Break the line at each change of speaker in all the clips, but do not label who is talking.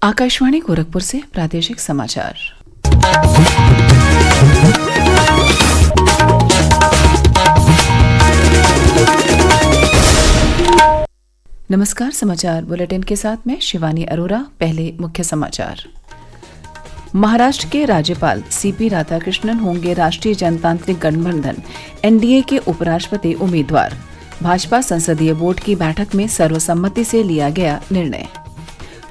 आकाशवाणी गोरखपुर से प्रादेशिक समाचार। नमस्कार, समाचार बुलेटिन के साथ मैं शिवानी अरोरा। पहले मुख्य समाचार। महाराष्ट्र के राज्यपाल सीपी राधाकृष्णन होंगे राष्ट्रीय जनतांत्रिक गठबंधन एनडीए के उपराष्ट्रपति उम्मीदवार। भाजपा संसदीय बोर्ड की बैठक में सर्वसम्मति से लिया गया निर्णय।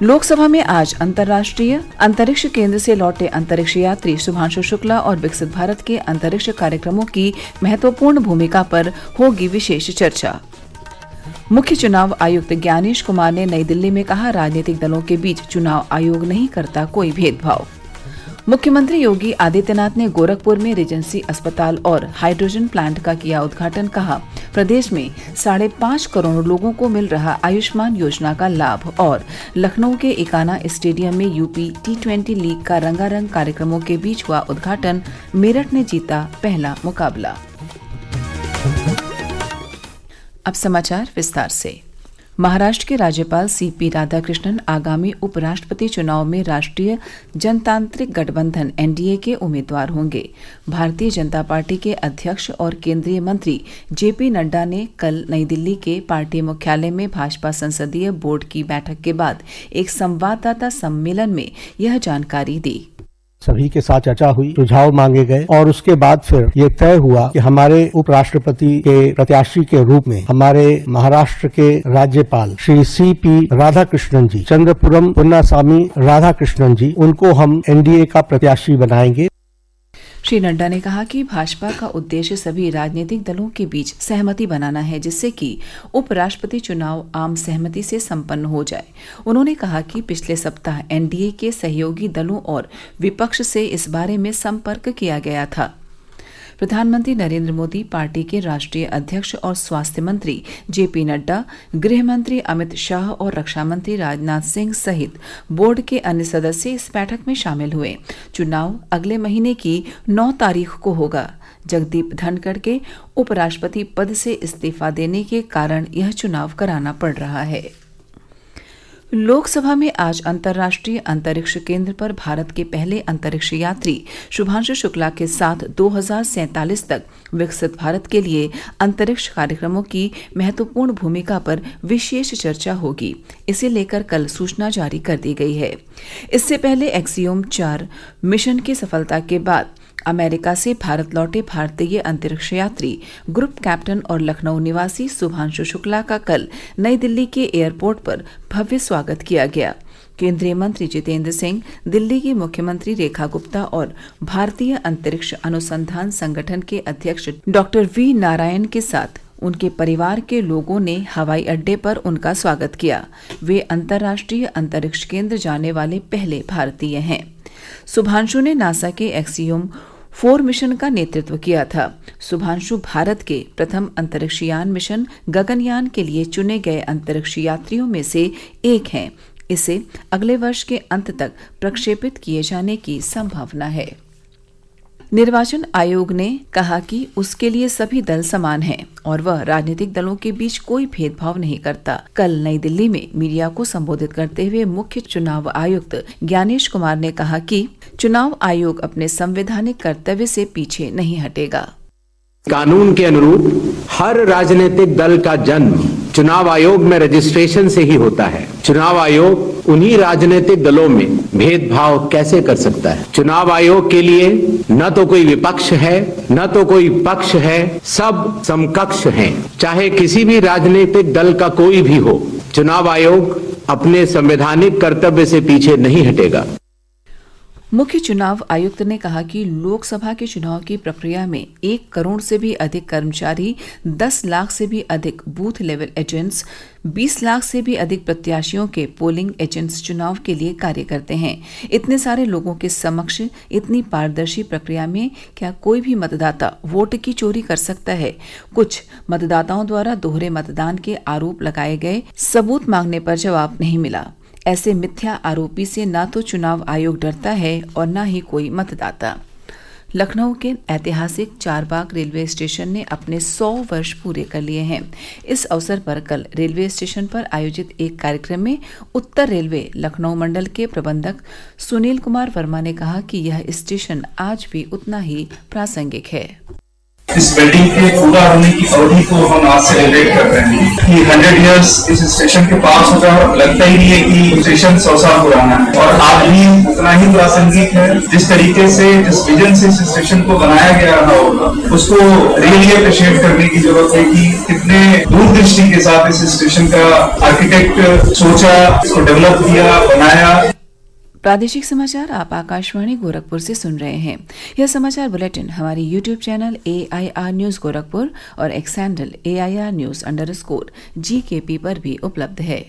लोकसभा में आज अंतर्राष्ट्रीय अंतरिक्ष केंद्र से लौटे अंतरिक्ष यात्री शुभांशु शुक्ला और विकसित भारत के अंतरिक्ष कार्यक्रमों की महत्वपूर्ण भूमिका पर होगी विशेष चर्चा। मुख्य चुनाव आयुक्त ज्ञानेश कुमार ने नई दिल्ली में कहा, राजनीतिक दलों के बीच चुनाव आयोग नहीं करता कोई भेदभाव। मुख्यमंत्री योगी आदित्यनाथ ने गोरखपुर में रीजेंसी अस्पताल और हाइड्रोजन प्लांट का किया उद्घाटन। कहा, प्रदेश में 5.5 करोड़ लोगों को मिल रहा आयुष्मान योजना का लाभ। और लखनऊ के इकाना स्टेडियम में यूपी T20 लीग का रंगारंग कार्यक्रमों के बीच हुआ उद्घाटन। मेरठ ने जीता पहला मुकाबला। अब समाचार विस्तार से। महाराष्ट्र के राज्यपाल सीपी राधाकृष्णन आगामी उपराष्ट्रपति चुनाव में राष्ट्रीय जनतांत्रिक गठबंधन एनडीए के उम्मीदवार होंगे। भारतीय जनता पार्टी के अध्यक्ष और केंद्रीय मंत्री जेपी नड्डा ने कल नई दिल्ली के पार्टी मुख्यालय में भाजपा संसदीय बोर्ड की बैठक के बाद एक संवाददाता सम्मेलन में यह जानकारी दी।
सभी के साथ चर्चा हुई, सुझाव मांगे गए और उसके बाद फिर ये तय हुआ कि हमारे उपराष्ट्रपति के प्रत्याशी के रूप में हमारे महाराष्ट्र के राज्यपाल श्री सीपी राधाकृष्णन जी, चंद्रपुरम पुन्नास्वामी राधाकृष्णन जी, उनको हम एनडीए का प्रत्याशी बनाएंगे।
श्री नड्डा ने कहा कि भाजपा का उद्देश्य सभी राजनीतिक दलों के बीच सहमति बनाना है, जिससे कि उपराष्ट्रपति चुनाव आम सहमति से संपन्न हो जाए। उन्होंने कहा कि पिछले सप्ताह एनडीए के सहयोगी दलों और विपक्ष से इस बारे में संपर्क किया गया था। प्रधानमंत्री नरेंद्र मोदी, पार्टी के राष्ट्रीय अध्यक्ष और स्वास्थ्य मंत्री जेपी नड्डा, गृह मंत्री अमित शाह और रक्षा मंत्री राजनाथ सिंह सहित बोर्ड के अन्य सदस्य इस बैठक में शामिल हुए। चुनाव अगले महीने की 9 तारीख को होगा। जगदीप धनखड़ के उपराष्ट्रपति पद से इस्तीफा देने के कारण यह चुनाव कराना पड़ रहा है। लोकसभा में आज अंतर्राष्ट्रीय अंतरिक्ष केंद्र पर भारत के पहले अंतरिक्ष यात्री शुभांशु शुक्ला के साथ 2047 तक विकसित भारत के लिए अंतरिक्ष कार्यक्रमों की महत्वपूर्ण भूमिका पर विशेष चर्चा होगी। इसे लेकर कल सूचना जारी कर दी गई है। इससे पहले एक्सियोम 4 मिशन की सफलता के बाद अमेरिका से भारत लौटे भारतीय अंतरिक्ष यात्री ग्रुप कैप्टन और लखनऊ निवासी शुभांशु शुक्ला का कल नई दिल्ली के एयरपोर्ट पर भव्य स्वागत किया गया। केंद्रीय मंत्री जितेंद्र सिंह, दिल्ली की मुख्यमंत्री रेखा गुप्ता और भारतीय अंतरिक्ष अनुसंधान संगठन के अध्यक्ष डॉक्टर वी नारायण के साथ उनके परिवार के लोगों ने हवाई अड्डे पर उनका स्वागत किया। वे अंतर्राष्ट्रीय अंतरिक्ष केंद्र जाने वाले पहले भारतीय हैं। शुभांशु ने नासा के एक्सियोम 4 मिशन का नेतृत्व किया था। शुभांशु भारत के प्रथम अंतरिक्षयान मिशन गगनयान के लिए चुने गए अंतरिक्ष यात्रियों में से एक हैं। इसे अगले वर्ष के अंत तक प्रक्षेपित किए जाने की संभावना है। निर्वाचन आयोग ने कहा कि उसके लिए सभी दल समान हैं और वह राजनीतिक दलों के बीच कोई भेदभाव नहीं करता। कल नई दिल्ली में मीडिया को संबोधित करते हुए मुख्य चुनाव आयुक्त ज्ञानेश कुमार ने कहा कि चुनाव आयोग अपने संवैधानिक कर्तव्य से पीछे नहीं हटेगा।
कानून के अनुरूप हर राजनीतिक दल का जन्म चुनाव आयोग में रजिस्ट्रेशन से ही होता है। चुनाव आयोग उन्हीं राजनीतिक दलों में भेदभाव कैसे कर सकता है? चुनाव आयोग के लिए न तो कोई विपक्ष है, न तो कोई पक्ष है, सब समकक्ष हैं। चाहे किसी भी राजनीतिक दल का कोई भी हो, चुनाव आयोग अपने संवैधानिक कर्तव्य से पीछे नहीं हटेगा।
मुख्य चुनाव आयुक्त ने कहा कि लोकसभा के चुनाव की प्रक्रिया में 1 करोड़ से भी अधिक कर्मचारी, 10 लाख से भी अधिक बूथ लेवल एजेंट्स, 20 लाख से भी अधिक प्रत्याशियों के पोलिंग एजेंट्स चुनाव के लिए कार्य करते हैं। इतने सारे लोगों के समक्ष इतनी पारदर्शी प्रक्रिया में क्या कोई भी मतदाता वोट की चोरी कर सकता है? कुछ मतदाताओं द्वारा दोहरे मतदान के आरोप लगाए गए, सबूत मांगने पर जवाब नहीं मिला। ऐसे मिथ्या आरोपी से न तो चुनाव आयोग डरता है और न ही कोई मतदाता। लखनऊ के ऐतिहासिक चारबाग रेलवे स्टेशन ने अपने 100 वर्ष पूरे कर लिए हैं। इस अवसर पर कल रेलवे स्टेशन पर आयोजित एक कार्यक्रम में उत्तर रेलवे लखनऊ मंडल के प्रबंधक सुनील कुमार वर्मा ने कहा कि यह स्टेशन आज भी उतना ही प्रासंगिक है।
इस बिल्डिंग के पूरा होने की अवधि को हम आज सेलिब्रेट कर रहे हैं कि 100 इयर्स इस स्टेशन के पास होगा। लगता ही नहीं है कि स्टेशन 100 साल पुराना है और आज भी उतना ही प्रासंगिक है। जिस तरीके से जिस विजन से इस स्टेशन को बनाया गया रहा होगा उसको रियली अप्रिशिएट करने की जरूरत है कि कितने दूरदृष्टि के साथ इस स्टेशन का आर्किटेक्ट सोचा, इसको डेवलप किया, बनाया।
प्रादेशिक समाचार आप आकाशवाणी गोरखपुर से सुन रहे हैं। यह समाचार बुलेटिन हमारी YouTube channel AIR news Gorakhpur और एक्स हैंडल AIR न्यूज_GKP पर भी उपलब्ध है।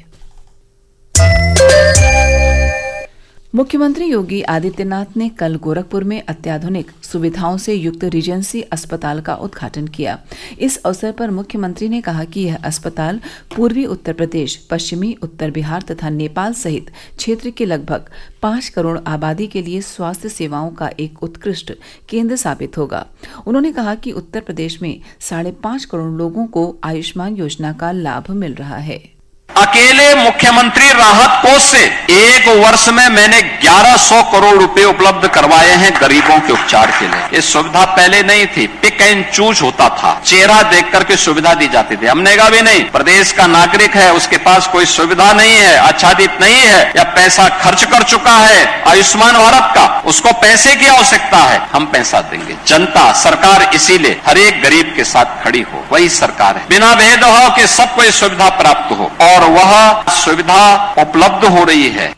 मुख्यमंत्री योगी आदित्यनाथ ने कल गोरखपुर में अत्याधुनिक सुविधाओं से युक्त रीजेंसी अस्पताल का उद्घाटन किया। इस अवसर पर मुख्यमंत्री ने कहा कि यह अस्पताल पूर्वी उत्तर प्रदेश, पश्चिमी उत्तर बिहार तथा नेपाल सहित क्षेत्र के लगभग 5 करोड़ आबादी के लिए स्वास्थ्य सेवाओं का एक उत्कृष्ट केंद्र साबित होगा। उन्होंने कहा कि उत्तर प्रदेश में 5.5 करोड़ लोगों को आयुष्मान योजना का लाभ मिल रहा है।
अकेले मुख्यमंत्री राहत कोष से एक वर्ष में मैंने 1100 करोड़ रुपए उपलब्ध करवाए हैं गरीबों के उपचार के लिए। ये सुविधा पहले नहीं थी, पिक एंड चूज होता था, चेहरा देख करके सुविधा दी जाती थी। हमने कहा भी नहीं, प्रदेश का नागरिक है, उसके पास कोई सुविधा नहीं है, आच्छादित नहीं है या पैसा खर्च कर चुका है आयुष्मान भारत का, उसको पैसे की आवश्यकता है, हम पैसा देंगे। जनता सरकार इसीलिए हर एक गरीब के साथ खड़ी हो, वही सरकार है। बिना भेदभाव के सबको ये सुविधा प्राप्त हो और वह सुविधा उपलब्ध हो रही है।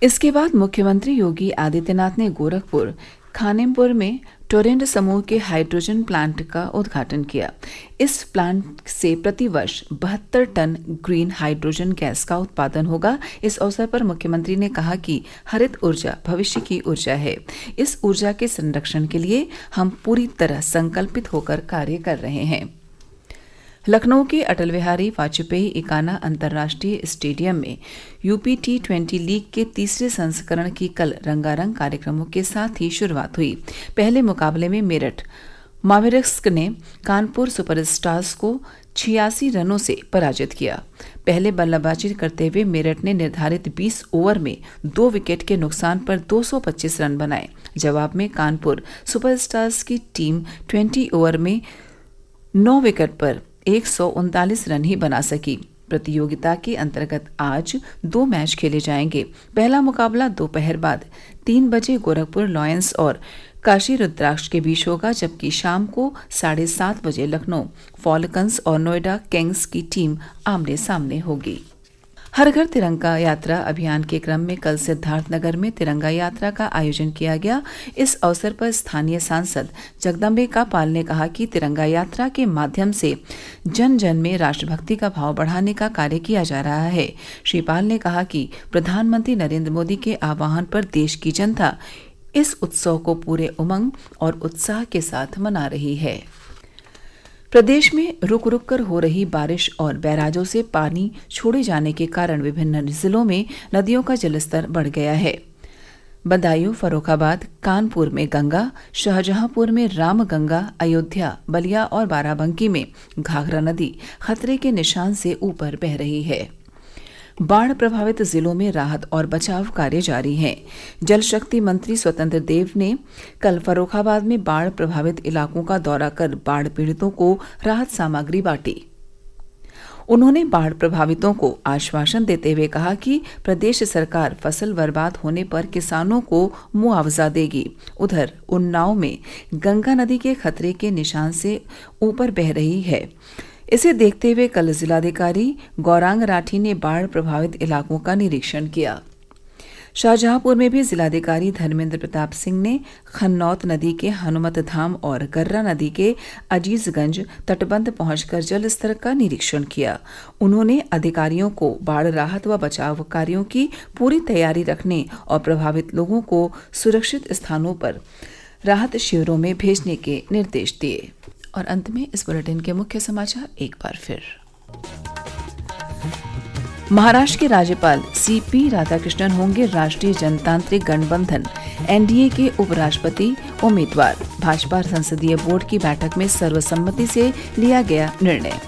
इसके बाद मुख्यमंत्री योगी आदित्यनाथ ने गोरखपुर खानेमपुर में टोरेंट समूह के हाइड्रोजन प्लांट का उद्घाटन किया। इस प्लांट से प्रतिवर्ष 72 टन ग्रीन हाइड्रोजन गैस का उत्पादन होगा। इस अवसर पर मुख्यमंत्री ने कहा कि हरित ऊर्जा भविष्य की ऊर्जा है। इस ऊर्जा के संरक्षण के लिए हम पूरी तरह संकल्पित होकर कार्य कर रहे हैं। लखनऊ के अटल बिहारी वाजपेयी इकाना अंतर्राष्ट्रीय स्टेडियम में यूपी T20 लीग के तीसरे संस्करण की कल रंगारंग कार्यक्रमों के साथ ही शुरुआत हुई। पहले मुकाबले में मेरठ मावेरिक्स ने कानपुर सुपरस्टार्स को 86 रनों से पराजित किया। पहले बल्लेबाजी करते हुए मेरठ ने निर्धारित 20 ओवर में 2 विकेट के नुकसान पर 225 रन बनाए। जवाब में कानपुर सुपरस्टार्स की टीम 20 ओवर में 9 विकेट पर 139 रन ही बना सकी। प्रतियोगिता के अंतर्गत आज 2 मैच खेले जाएंगे। पहला मुकाबला दोपहर बाद 3 बजे गोरखपुर लॉयंस और काशी रुद्राक्ष के बीच होगा, जबकि शाम को 7:30 बजे लखनऊ फॉल्कन्स और नोएडा किंग्स की टीम आमने सामने होगी। हर घर तिरंगा यात्रा अभियान के क्रम में कल सिद्धार्थनगर में तिरंगा यात्रा का आयोजन किया गया। इस अवसर पर स्थानीय सांसद जगदम्बिका पाल ने कहा कि तिरंगा यात्रा के माध्यम से जन जन में राष्ट्रभक्ति का भाव बढ़ाने का कार्य किया जा रहा है। श्री पाल ने कहा कि प्रधानमंत्री नरेंद्र मोदी के आह्वान पर देश की जनता इस उत्सव को पूरे उमंग और उत्साह के साथ मना रही है। प्रदेश में रुक रुक कर हो रही बारिश और बैराजों से पानी छोड़े जाने के कारण विभिन्न जिलों में नदियों का जलस्तर बढ़ गया है। बदायूं, फर्रुखाबाद, कानपुर में गंगा, शाहजहांपुर में रामगंगा, अयोध्या, बलिया और बाराबंकी में घाघरा नदी खतरे के निशान से ऊपर बह रही है। बाढ़ प्रभावित जिलों में राहत और बचाव कार्य जारी है। जल शक्ति मंत्री स्वतंत्र देव ने कल फर्रुखाबाद में बाढ़ प्रभावित इलाकों का दौरा कर बाढ़ पीड़ितों को राहत सामग्री बांटी। उन्होंने बाढ़ प्रभावितों को आश्वासन देते हुए कहा कि प्रदेश सरकार फसल बर्बाद होने पर किसानों को मुआवजा देगी। उधर उन्नाव में गंगा नदी के खतरे के निशान से ऊपर बह रही है। इसे देखते हुए कल जिलाधिकारी गौरांग राठी ने बाढ़ प्रभावित इलाकों का निरीक्षण किया। शाहजहांपुर में भी जिलाधिकारी धर्मेंद्र प्रताप सिंह ने खन्नौत नदी के हनुमत धाम और गर्रा नदी के अजीजगंज तटबंध पहुंचकर जल स्तर का निरीक्षण किया। उन्होंने अधिकारियों को बाढ़ राहत व बचाव कार्यों की पूरी तैयारी रखने और प्रभावित लोगों को सुरक्षित स्थानों पर राहत शिविरों में भेजने के निर्देश दिए। और अंत में इस बुलेटिन के मुख्य समाचार एक बार फिर। महाराष्ट्र के राज्यपाल सीपी राधाकृष्णन होंगे राष्ट्रीय जनतांत्रिक गठबंधन एनडीए के उपराष्ट्रपति उम्मीदवार। भाजपा संसदीय बोर्ड की बैठक में सर्वसम्मति से लिया गया निर्णय।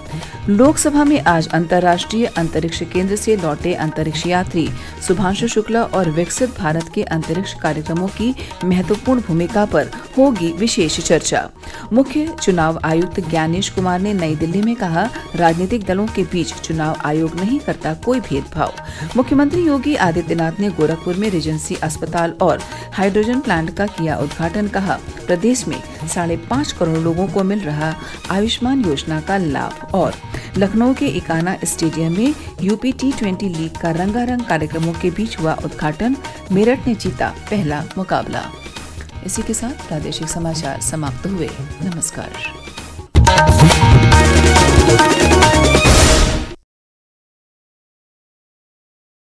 लोकसभा में आज अंतर्राष्ट्रीय अंतरिक्ष केंद्र से लौटे अंतरिक्ष यात्री शुभांशु शुक्ला और विकसित भारत के अंतरिक्ष कार्यक्रमों की महत्वपूर्ण भूमिका पर होगी विशेष चर्चा। मुख्य चुनाव आयुक्त ज्ञानेश कुमार ने नई दिल्ली में कहा, राजनीतिक दलों के बीच चुनाव आयोग नहीं करता कोई भेदभाव। मुख्यमंत्री योगी आदित्यनाथ ने गोरखपुर में रीजेंसी अस्पताल और हाइड्रोजन प्लांट का किया उद्घाटन। कहा, प्रदेश में 5.5 करोड़ लोगों को मिल रहा आयुष्मान योजना का लाभ। और लखनऊ के इकाना स्टेडियम में यूपी T20 लीग का रंगारंग कार्यक्रमों के बीच हुआ उद्घाटन। मेरठ ने जीता पहला मुकाबला। इसी के साथ प्रादेशिक समाचार समाप्त हुए। नमस्कार।